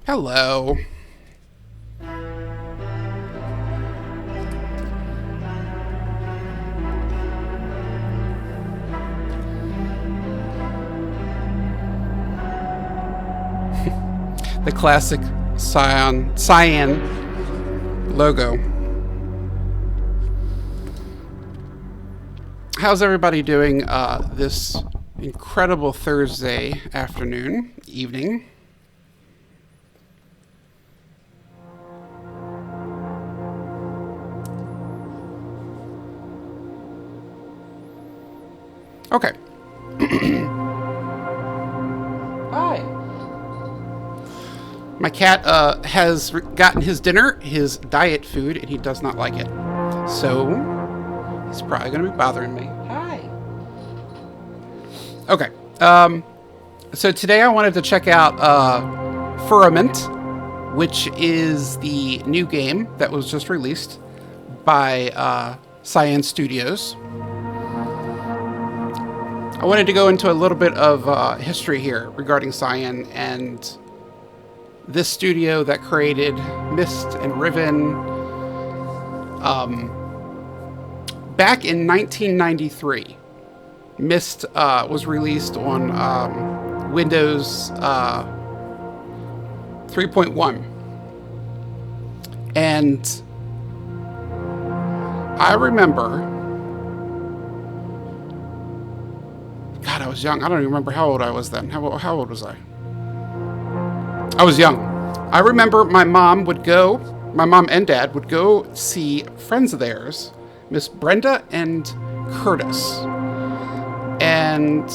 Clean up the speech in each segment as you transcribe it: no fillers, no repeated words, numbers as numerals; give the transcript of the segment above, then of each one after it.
Hello. The classic cyan logo. How's everybody doing this incredible Thursday afternoon, evening? Okay. Hi. My cat has gotten his dinner, his diet food, and he does not like it. So, he's probably going to be bothering me. Hi. Okay. So today I wanted to check out Firmament, which is the new game that was just released by Cyan Studios. I wanted to go into a little bit of history here regarding Cyan and this studio that created Myst and Riven. Back in 1993, Myst was released on Windows 3.1. And I remember... God, I was young. I don't even remember how old I was then. How old was I? I was young. I remember my mom and dad would go see friends of theirs, Miss Brenda and Curtis. And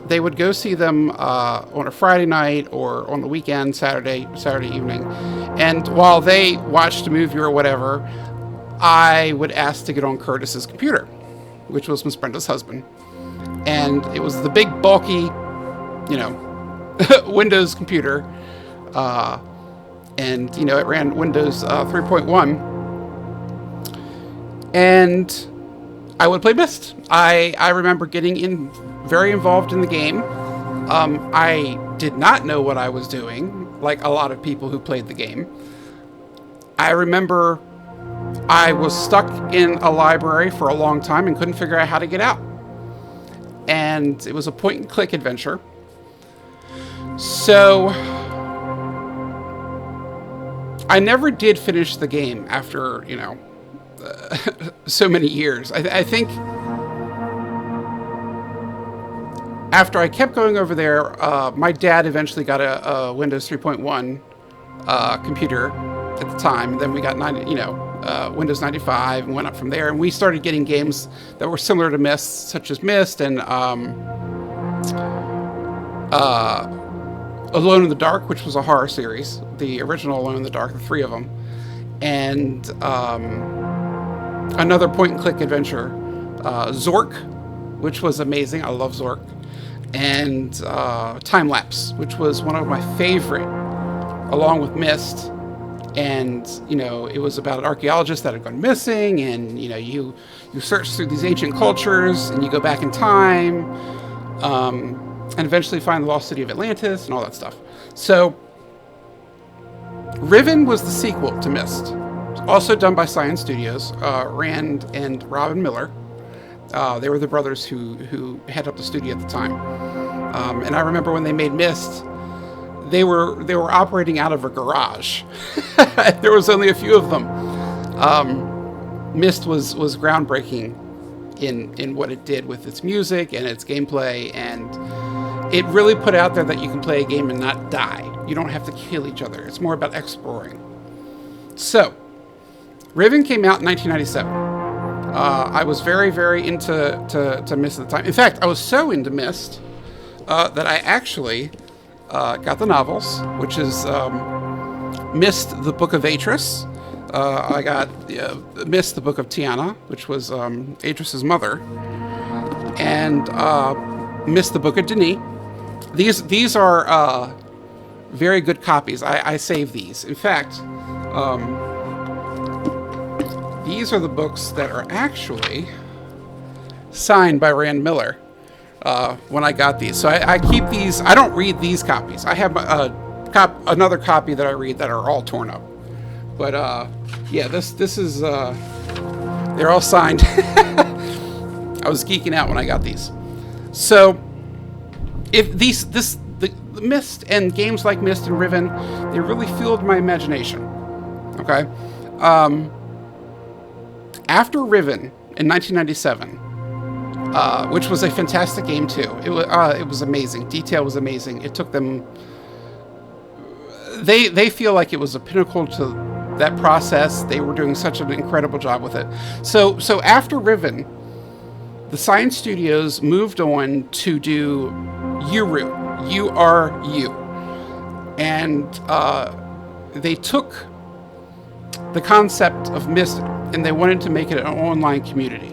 they would go see them on a Friday night or on the weekend, Saturday evening. And while they watched a movie or whatever, I would ask to get on Curtis's computer, which was Miss Brenda's husband. And it was the big, bulky, Windows computer. And, it ran Windows 3.1. And I would play Myst. I remember getting very involved in the game. I did not know what I was doing, like a lot of people who played the game. I remember I was stuck in a library for a long time and couldn't figure out how to get out. And it was a point-and-click adventure. So I never did finish the game after, so many years. I think after I kept going over there, my dad eventually got a Windows 3.1 computer at the time. Then we got Windows 95 and went up from there. And we started getting games that were similar to Myst, such as Myst and Alone in the Dark, which was a horror series. The original Alone in the Dark, the three of them. And another point-and-click adventure, Zork, which was amazing. I love Zork. And Time Lapse, which was one of my favorite, along with Myst. And, it was about an archaeologist that had gone missing, and, you search through these ancient cultures, and you go back in time, and eventually find the lost city of Atlantis, and all that stuff. So, Riven was the sequel to Myst, also done by Cyan Studios, Rand and Robin Miller. They were the brothers who head up the studio at the time. And I remember when they made Myst, they were operating out of a garage. There was only a few of them. Myst was groundbreaking in what it did with its music and its gameplay, and it really put out there that you can play a game and not die. You don't have to kill each other. It's more about exploring. So, Riven came out in 1997. I was very, very into Myst at the time. In fact, I was so into Myst that I actually got the novels, which is Myst, the Book of Atris. I got Myst, the Book of Tiana, which was Atris's mother, and Myst, the Book of Denis. These are very good copies. I save these. In fact, these are the books that are actually signed by Rand Miller when I got these. So I keep these. I don't read these copies. I have another copy that I read that are all torn up. But yeah, this is they're all signed. I was geeking out when I got these. So if the Myst and games like Myst and Riven, they really fueled my imagination. Okay, after Riven in 1997. Which was a fantastic game too. It was amazing. Detail was amazing. It took them. They feel like it was a pinnacle to that process. They were doing such an incredible job with it. So after Riven, the Cyan Studios moved on to do Uru, U-R-U, and they took the concept of Myst and they wanted to make it an online community.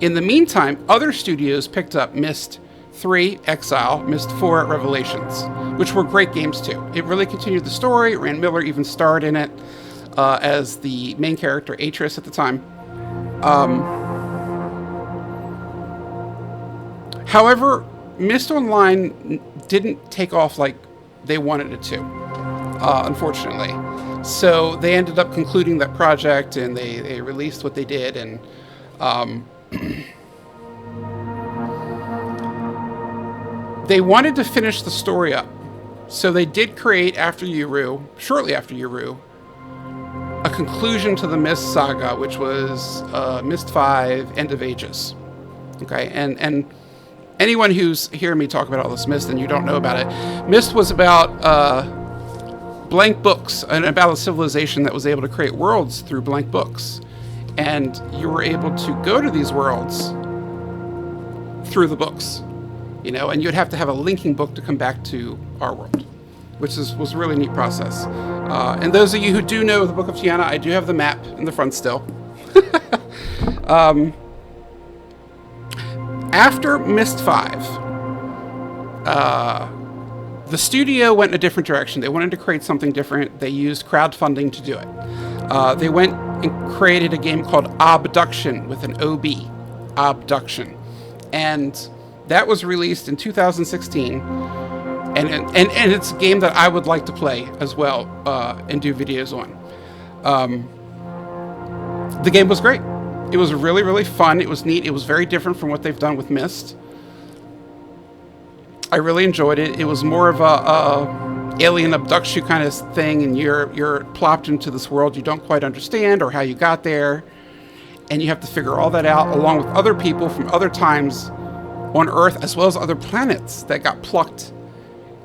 In the meantime, other studios picked up Myst 3 Exile, Myst 4 Revelations, which were great games too. It really continued the story. Rand Miller even starred in it as the main character, Atris, at the time. However, Myst Online didn't take off like they wanted it to, unfortunately. So they ended up concluding that project, and they released what they did, and they wanted to finish the story up. So they did create, shortly after Uru, a conclusion to the Myst saga, which was Myst 5, End of Ages. Okay, and anyone who's hearing me talk about all this Myst and you don't know about it, Myst was about blank books and about a civilization that was able to create worlds through blank books. And you were able to go to these worlds through the books, and you'd have to have a linking book to come back to our world, which was a really neat process. And those of you who do know the Book of Tiana, I do have the map in the front still. After Myst 5, the studio went in a different direction. They wanted to create something different. They used crowdfunding to do it. They went and created a game called Obduction with an O-B, Obduction. And that was released in 2016. And it's a game that I would like to play as well and do videos on. The game was great. It was really, really fun. It was neat. It was very different from what they've done with Myst. I really enjoyed it. It was more of a alien abducts you kind of thing, and you're plopped into this world you don't quite understand or how you got there, and you have to figure all that out along with other people from other times on Earth, as well as other planets that got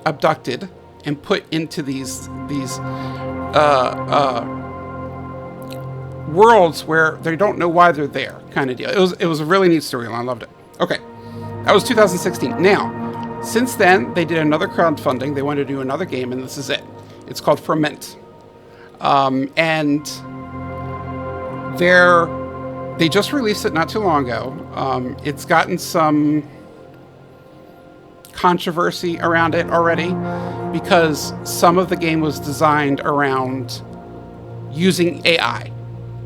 abducted and put into these worlds where they don't know why they're there, kind of deal. It was a really neat storyline. I loved it. Okay, that was 2016. Now, since then, they did another crowdfunding. They wanted to do another game, and this is it. It's called Firmament. And they just released it not too long ago. It's gotten some controversy around it already because some of the game was designed around using AI.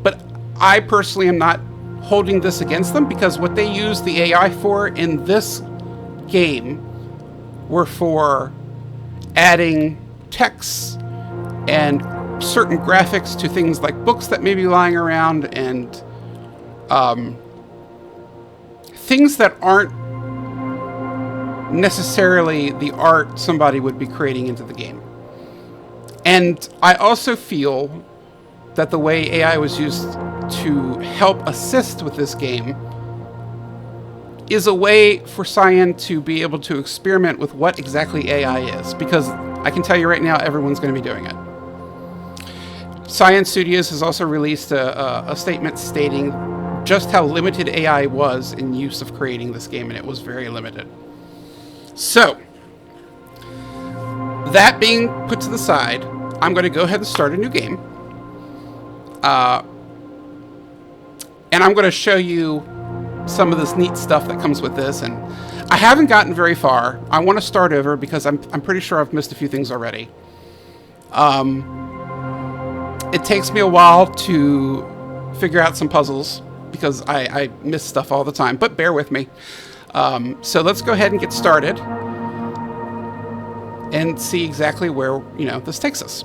But I personally am not holding this against them, because what they use the AI for in this game were for adding texts and certain graphics to things like books that may be lying around, and things that aren't necessarily the art somebody would be creating into the game. And I also feel that the way AI was used to help assist with this game is a way for Cyan to be able to experiment with what exactly AI is, because I can tell you right now, everyone's going to be doing it. Cyan Studios has also released a statement stating just how limited AI was in use of creating this game, and it was very limited. So, that being put to the side, I'm going to go ahead and start a new game. And I'm going to show you some of this neat stuff that comes with this, and I haven't gotten very far. I want to start over because I'm pretty sure I've missed a few things already. It takes me a while to figure out some puzzles because I miss stuff all the time, but bear with me. So let's go ahead and get started. and see exactly where, this takes us.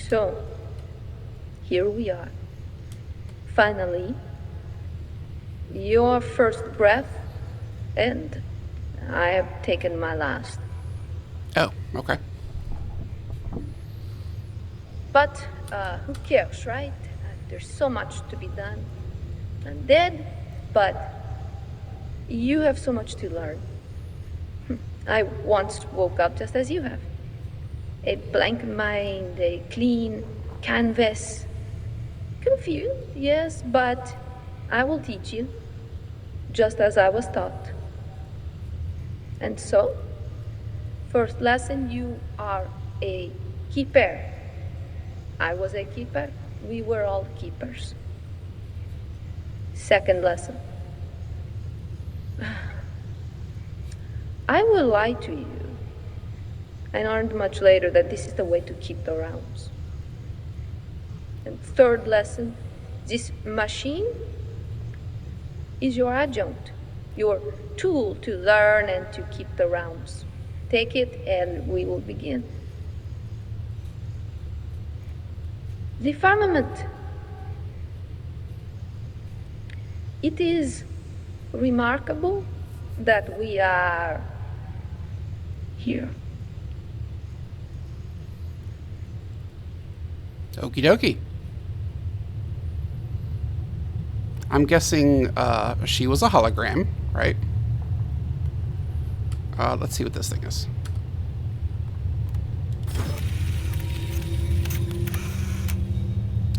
So, here we are. Finally, your first breath, and I have taken my last. Oh, okay. But who cares, right? There's so much to be done. I'm dead, but you have so much to learn. I once woke up just as you have. A blank mind, a clean canvas. Confused, yes, but I will teach you, just as I was taught. And so, first lesson, you are a keeper. I was a keeper. We were all keepers. Second lesson. I will lie to you. I learned much later that this is the way to keep the realms. And third lesson, this machine is your adjunct, your tool to learn and to keep the realms. Take it and we will begin. The firmament. It is remarkable that we are here. Okie dokie. I'm guessing she was a hologram, right? Let's see what this thing is.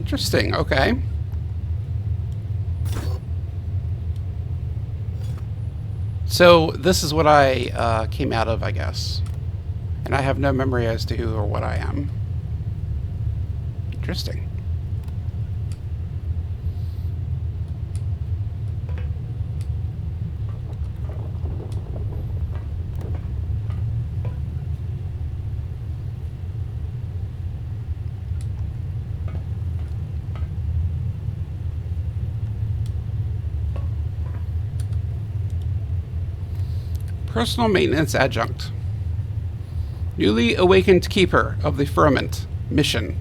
Interesting, okay. So this is what I came out of, I guess. And I have no memory as to who or what I am. Interesting. Personal maintenance adjunct. Newly awakened keeper of the Firmament mission.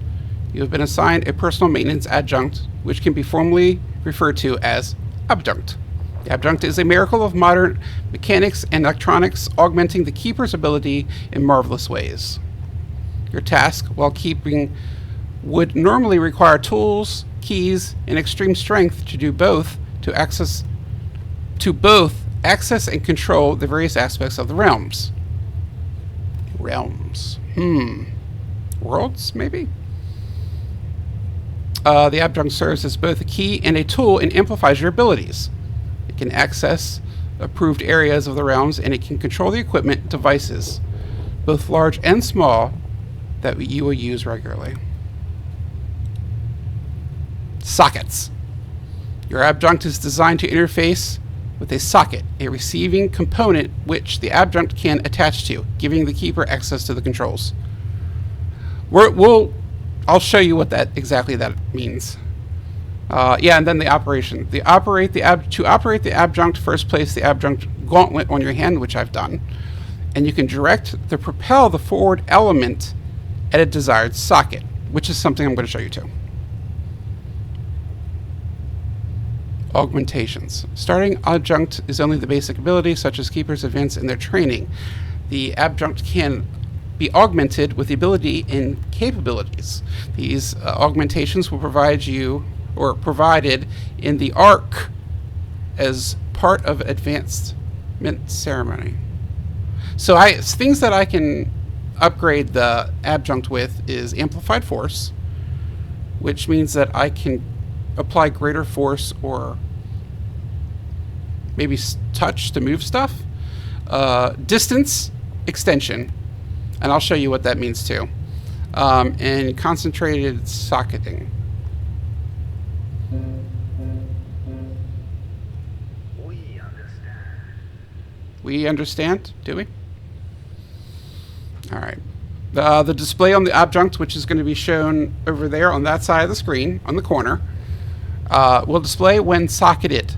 You have been assigned a personal maintenance adjunct, which can be formally referred to as adjunct. The adjunct is a miracle of modern mechanics and electronics, augmenting the keeper's ability in marvelous ways. Your task, while keeping, would normally require tools, keys, and extreme strength to do both to access and control the various aspects of the realms. Realms. Worlds, maybe? The adjunct serves as both a key and a tool and amplifies your abilities. It can access approved areas of the realms, and it can control the equipment devices, both large and small, that you will use regularly. Sockets. Your adjunct is designed to interface with a socket, a receiving component which the adjunct can attach to, giving the keeper access to the controls. I'll show you what exactly that means. And then the operation. To operate the adjunct, first place the adjunct gauntlet on your hand, which I've done, and you can direct to propel the forward element at a desired socket, which is something I'm going to show you too. Augmentations. Starting adjunct is only the basic ability, such as keepers advance in their training. The adjunct can be augmented with the ability and capabilities. These augmentations will provided in the arc as part of advancement ceremony. So things that I can upgrade the adjunct with is amplified force, which means that I can apply greater force or maybe touch to move stuff. Distance, extension, and I'll show you what that means too. And concentrated socketing. We understand, do we? All right. The display on the adjunct, which is going to be shown over there on that side of the screen, on the corner, will display when socketed.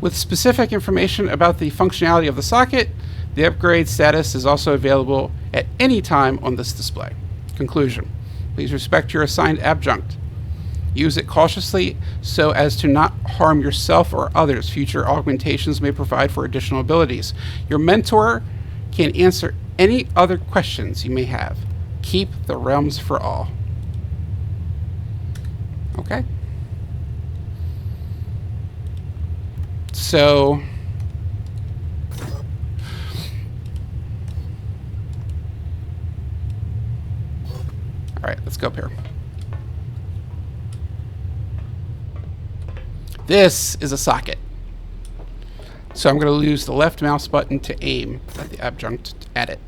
With specific information about the functionality of the socket, the upgrade status is also available at any time on this display. Conclusion. Please respect your assigned adjunct. Use it cautiously so as to not harm yourself or others. Future augmentations may provide for additional abilities. Your mentor can answer any other questions you may have. Keep the realms for all. Okay. So, all right, let's go up here. This is a socket. So I'm going to use the left mouse button to aim at the adjunct at it.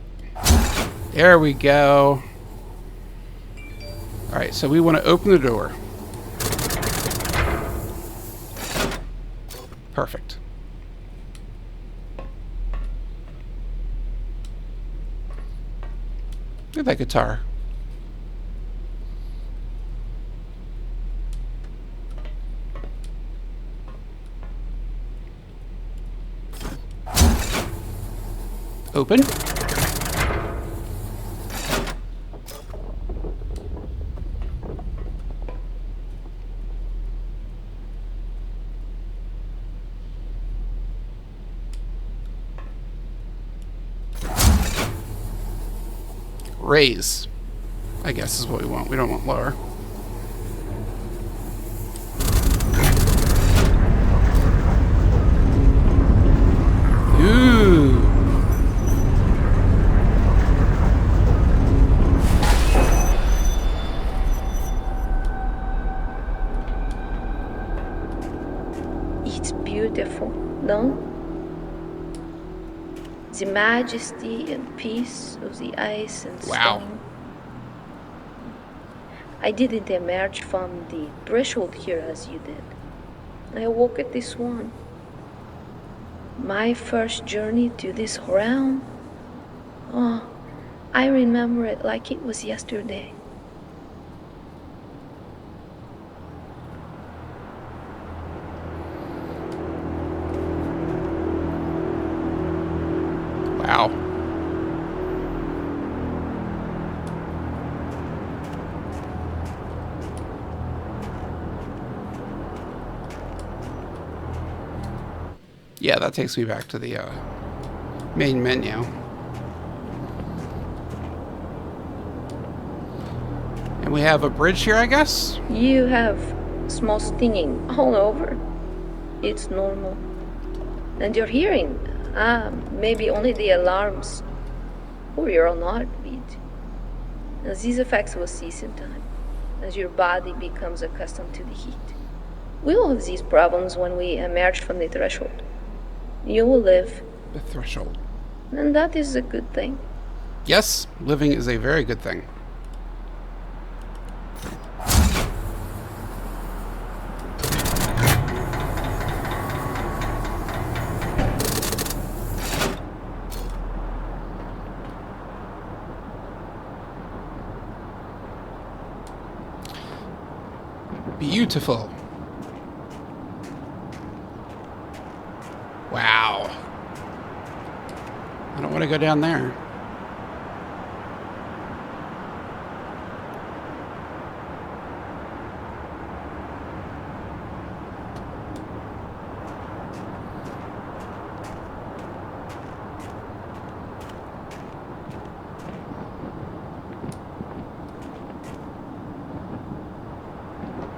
There we go. All right, so we want to open the door. Perfect. Look at that guitar. Open. Raise, I guess, is what we want. We don't want lower. Ooh. It's beautiful, no? The majesty and peace of the ice and stone. Wow. I didn't emerge from the threshold here as you did. I woke at this one. My first journey to this realm. Oh, I remember it like it was yesterday. Wow. Yeah, that takes me back to the main menu. And we have a bridge here, I guess? You have small stinging all over. It's normal. And your hearing, maybe only the alarms or your own heartbeat. Now, these effects will cease in time as your body becomes accustomed to the heat. We will have these problems when we emerge from the threshold. You will live. The threshold. And that is a good thing. Yes, living is a very good thing. Beautiful. Wow. I don't want to go down there.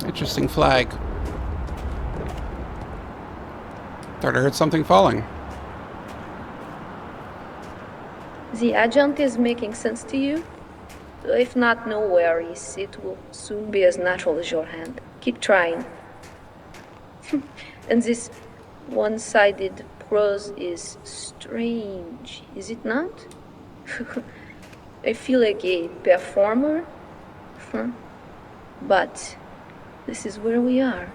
Interesting flag. Thought I heard something falling. The adjunct is making sense to you? If not, no worries. It will soon be as natural as your hand. Keep trying. And this one-sided prose is strange, is it not? I feel like a performer, but this is where we are.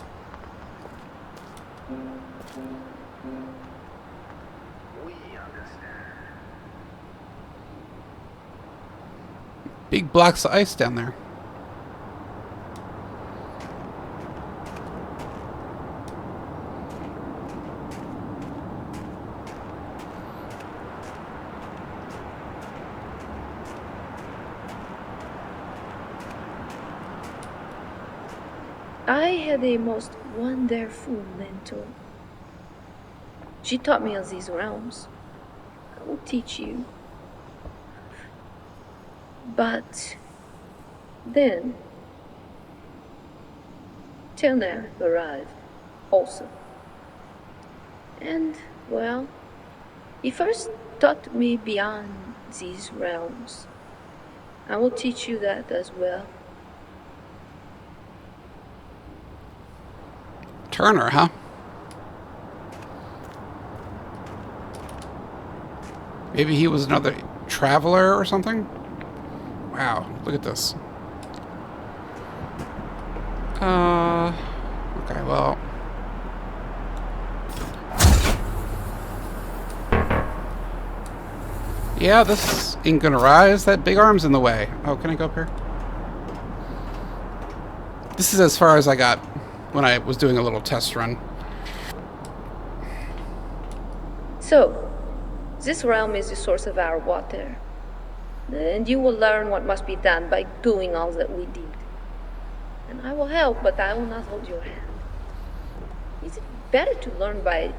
Big blocks of ice down there. I had a most wonderful mentor. She taught me of these realms. I will teach you. But then, Turner arrived also. And, well, he first taught me beyond these realms. I will teach you that as well. Turner, huh? Maybe he was another traveler or something? Wow, look at this. Okay, well. Yeah, this ain't gonna rise. That big arm's in the way. Oh, can I go up here? This is as far as I got when I was doing a little test run. So, this realm is the source of our water. And you will learn what must be done by doing all that we did. And I will help, but I will not hold your hand. Is it better to learn by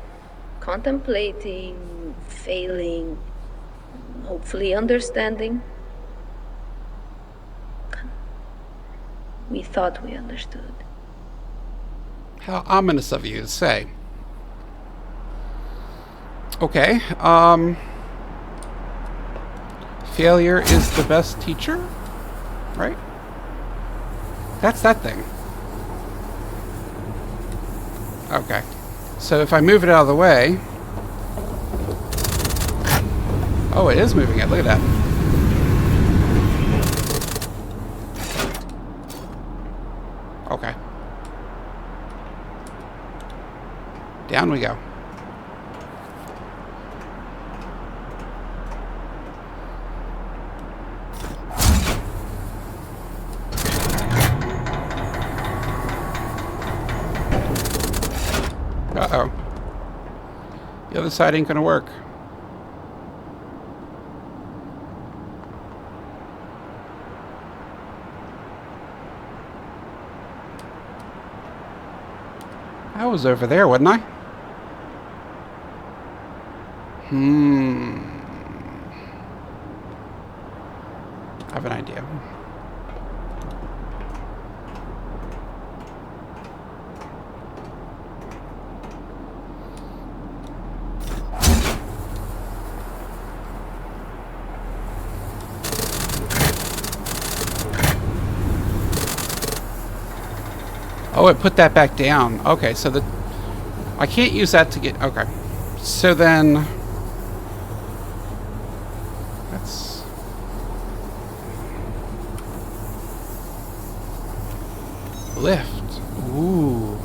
contemplating, failing, hopefully understanding? We thought we understood. How ominous of you to say. Okay, failure is the best teacher, right? That's that thing. Okay, so if I move it out of the way... Oh, it is moving it, look at that. Okay. Down we go. Uh-oh. The other side ain't gonna work. I was over there, wasn't I? I have an idea. Oh, it put that back down. Okay, so I can't use that to get... Okay. So then... That's... Lift. Ooh.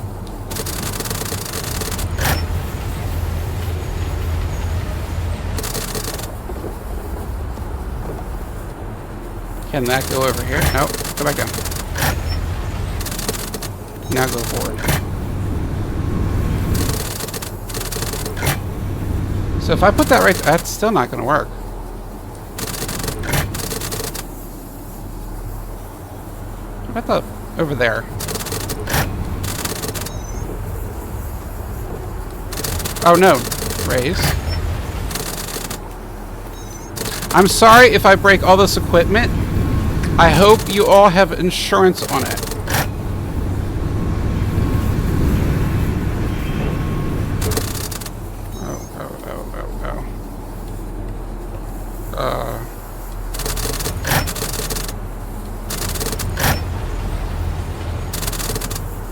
Can that go over here? Nope. Go back down. Now go forward. So if I put that right, that's still not going to work. What about over there? Oh no, raise. I'm sorry if I break all this equipment. I hope you all have insurance on it.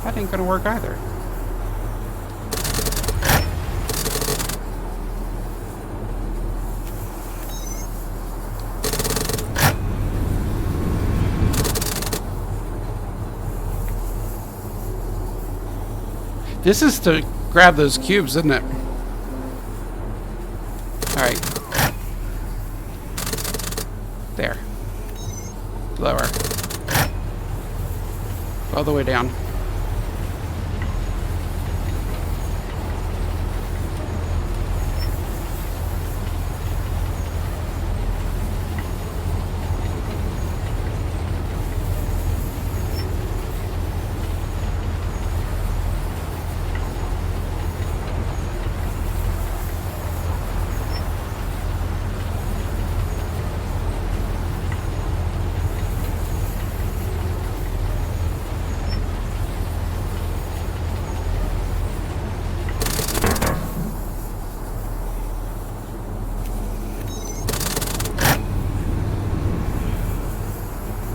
That ain't gonna work either. This is to grab those cubes, isn't it? Alright. There. Lower. All the way down.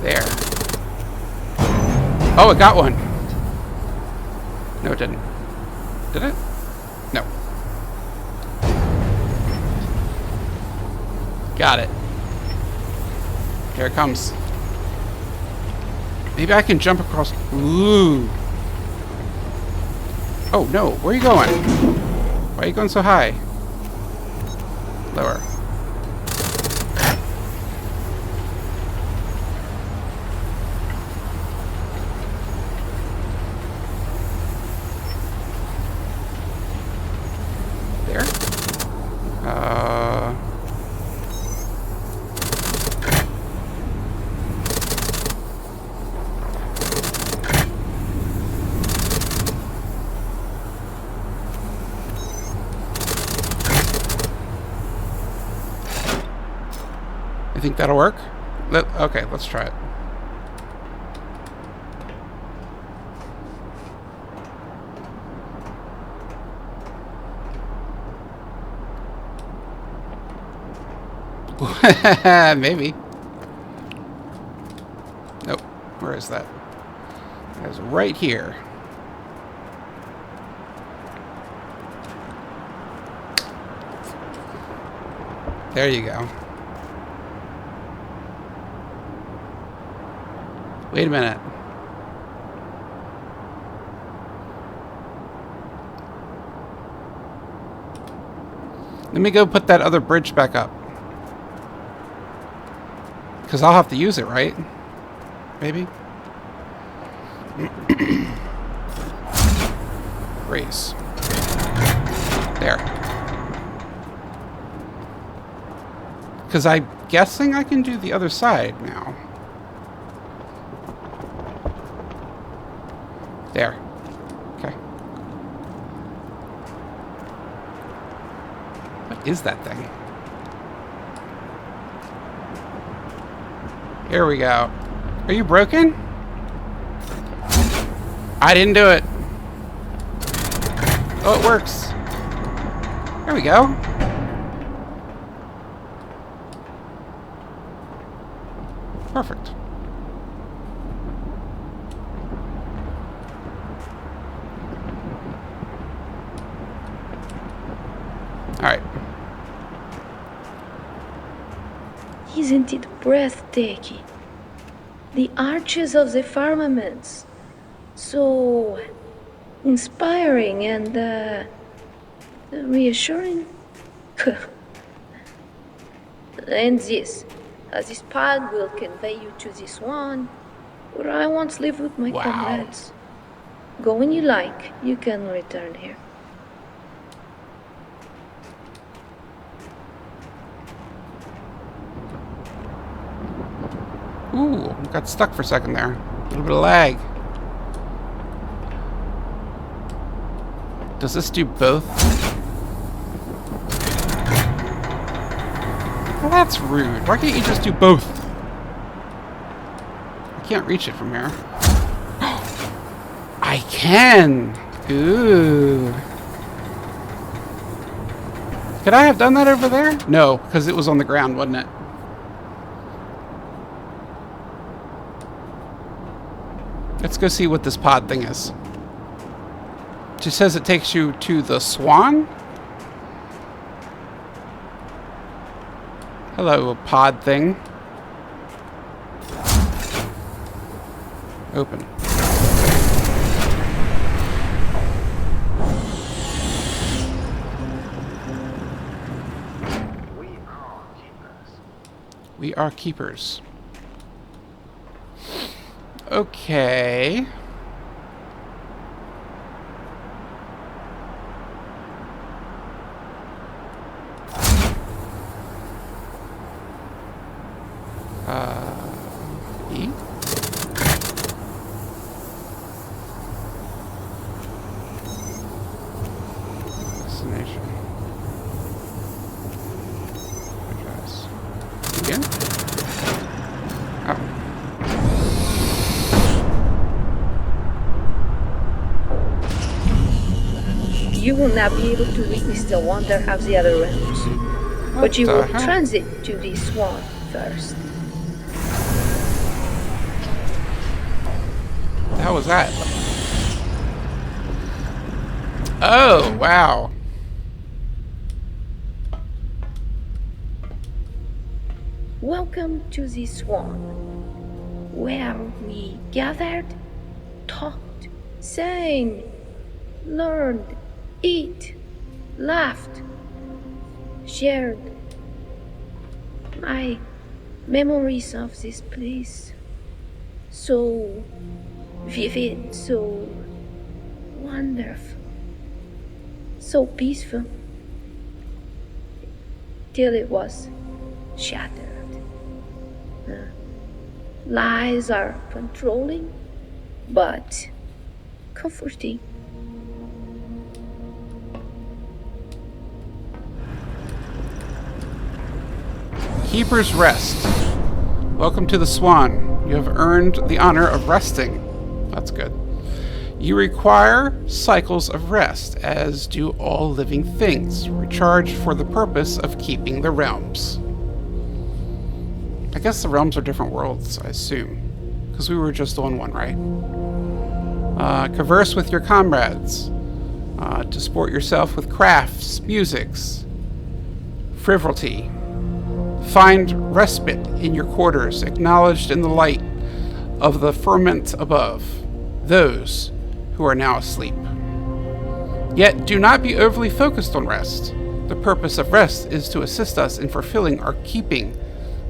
There. Oh, it got one. No, it didn't. Did it? No. Got it. Here it comes. Maybe I can jump across. Ooh. Oh, no. Where are you going? Why are you going so high? Lower. There. I think that'll work. Okay, let's try it. Maybe. Nope. Where is that? That's right here. There you go. Wait a minute. Let me go put that other bridge back up. Because I'll have to use it, right? Maybe? Raise. There. Because I'm guessing I can do the other side now. There. Okay. What is that thing? Here we go. Are you broken? I didn't do it. Oh, it works. There we go. Perfect. All right. Isn't it breathtaking? The arches of the firmaments. So inspiring and reassuring. And this path will convey you to this one, where I once lived with my comrades. Go when you like. You can return here. Ooh, got stuck for a second there. A little bit of lag. Does this do both? Well, that's rude. Why can't you just do both? I can't reach it from here. I can! Ooh. Could I have done that over there? No, because it was on the ground, wasn't it? Let's go see what this pod thing is. It just says it takes you to the swan. Hello, pod thing. Open. We are keepers. Okay. E? Destination. Address. Again? Oh. You will not be able to witness the wonder of the other realms. But you will transit to the swan first. How was that? Oh, wow. Welcome to the swan, where we gathered, talked, sang, learned, ate, laughed, shared. My memories of this place, so vivid, so wonderful, so peaceful, till it was shattered. Lies are controlling, but comforting. Keeper's Rest. Welcome to the Swan. You have earned the honor of resting. That's good. You require cycles of rest, as do all living things, recharged for the purpose of keeping the realms. I guess the realms are different worlds, I assume. Because we were just on one, right? Converse with your comrades. To sport yourself with crafts, musics, frivolity. Find respite in your quarters, acknowledged in the light of the firmament above, those who are now asleep. Yet do not be overly focused on rest. The purpose of rest is to assist us in fulfilling our keeping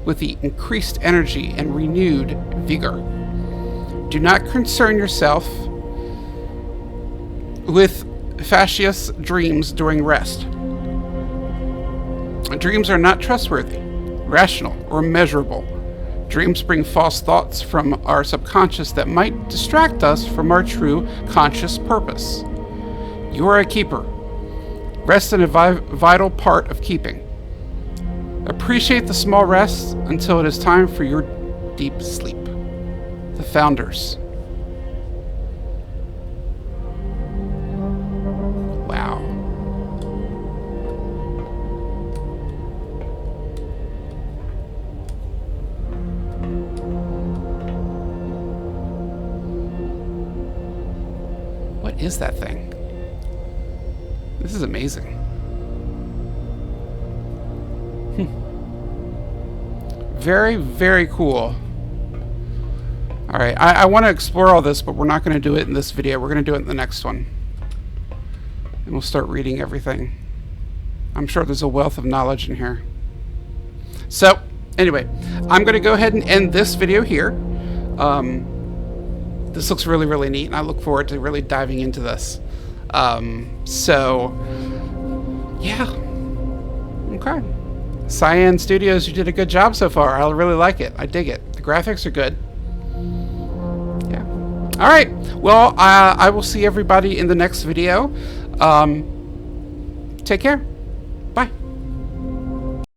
with the increased energy and renewed vigor. Do not concern yourself with fascious dreams during rest. Dreams are not trustworthy, rational, or measurable. Dreams bring false thoughts from our subconscious that might distract us from our true conscious purpose. You are a keeper. Rest is a vital part of keeping. Appreciate the small rests until it is time for your deep sleep. The Founders. Wow. What is that thing? This is amazing. Very, very cool. Alright, I want to explore all this, but we're not going to do it in this video. We're going to do it in the next one. And we'll start reading everything. I'm sure there's a wealth of knowledge in here. So, anyway, I'm going to go ahead and end this video here. This looks really, really neat, and I look forward to really diving into this. So, yeah. Okay. Cyan Studios, you did a good job so far. I really like it. I dig it. The graphics are good. Yeah. All right. Well, I will see everybody in the next video. Take care.